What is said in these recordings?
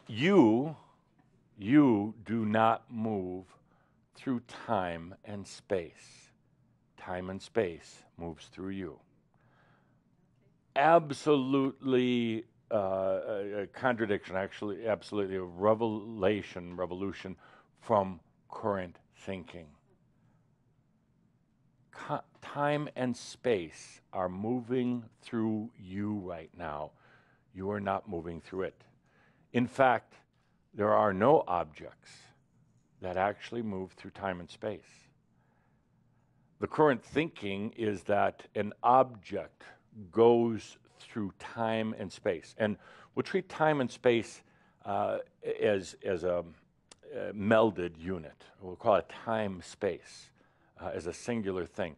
You do not move through time and space. Time and space moves through you. Absolutely a contradiction, actually, absolutely a revolution from current thinking. Time and space are moving through you right now. You are not moving through it. In fact, there are no objects that actually move through time and space. The current thinking is that an object goes through time and space. And we'll treat time and space as a melded unit. We'll call it time-space as a singular thing.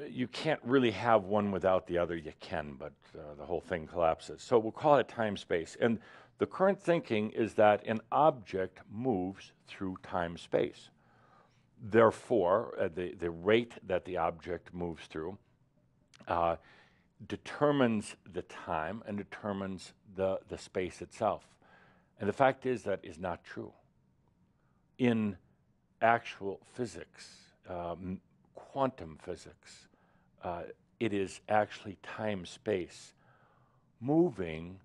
You can't really have one without the other. You can, but the whole thing collapses. So we'll call it time-space. And the current thinking is that an object moves through time-space. Therefore, the rate that the object moves through determines the time and determines the space itself. And the fact is that is not true. In actual physics, quantum physics, it is actually time-space moving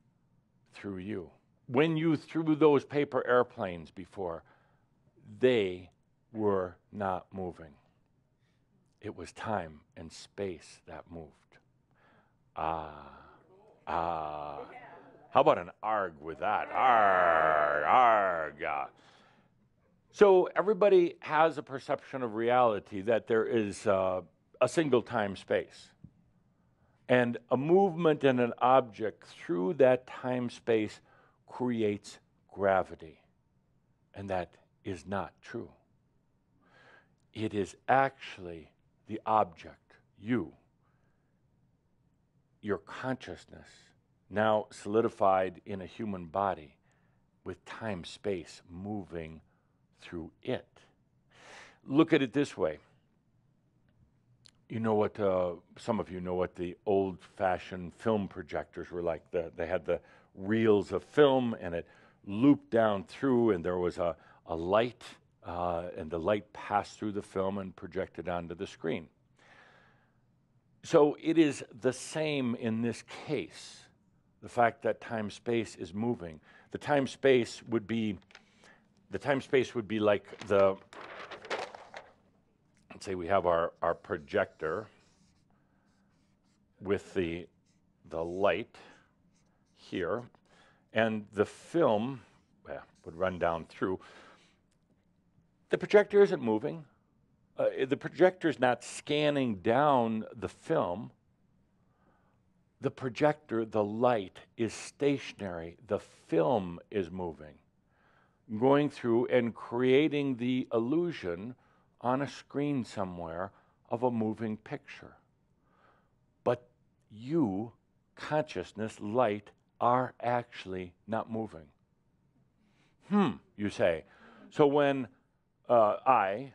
through you. When you threw those paper airplanes before, they were not moving. It was time and space that moved. How about an arg with that? Arg. So everybody has a perception of reality that there is a single time-space. And a movement in an object through that time-space creates gravity. And that is not true. It is actually the object, you, your consciousness, now solidified in a human body with time-space moving through it. Look at it this way. You know what, some of you know what the old-fashioned film projectors were like. They had the reels of film, and it looped down through, and there was a light, and the light passed through the film and projected onto the screen. So it is the same in this case, the fact that time-space is moving. The time-space would be like let's say we have our projector with the light here, and the film would run down through. The projector isn't moving. The projector's not scanning down the film. The projector, the light, is stationary. The film is moving, going through and creating the illusion on a screen somewhere of a moving picture. But you, consciousness, light, are actually not moving. You say. So when I'm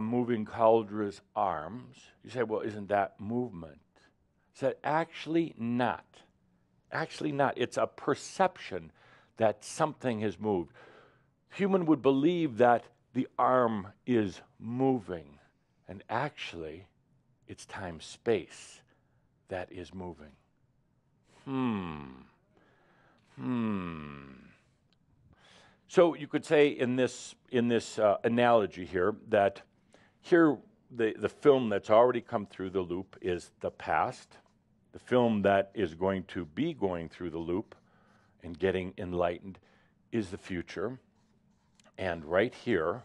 moving Caldra's arms, you say, well, isn't that movement? I said, actually not. Actually not. It's a perception that something has moved. Human would believe that the arm is moving, and actually, it's time-space that is moving. So you could say in this analogy here that here the film that's already come through the loop is the past. The film that is going to be going through the loop and getting enlightened is the future. And right here,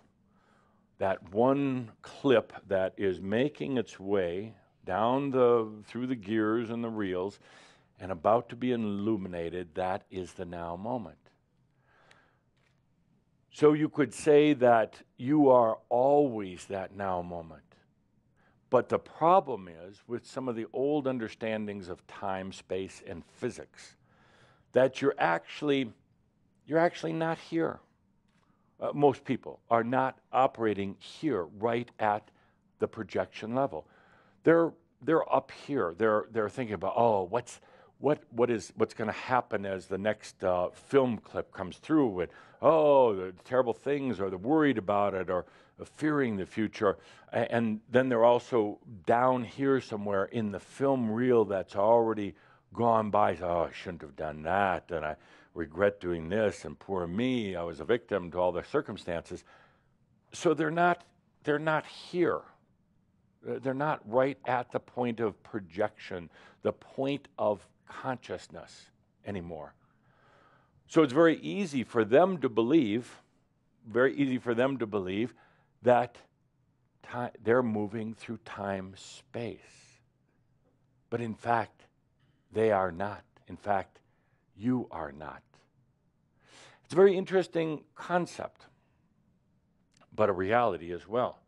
that one clip that is making its way down through the gears and the reels and about to be illuminated, that is the now moment. So you could say that you are always that now moment. But the problem is, with some of the old understandings of time, space, and physics, that you're actually not here. Most people are not operating here, right at the projection level. They're up here. They're thinking about, oh, what's going to happen as the next film clip comes through with, oh, the terrible things, or they're worried about it, or fearing the future. And then they're also down here somewhere in the film reel that's already gone by. Oh, I shouldn't have done that, and I regret doing this, and poor me, I was a victim to all the circumstances. So they're not here. They're not right at the point of projection, the point of consciousness anymore. So it's very easy for them to believe, that they're moving through time-space. But in fact, they are not. In fact, you are not. It's a very interesting concept, but a reality as well.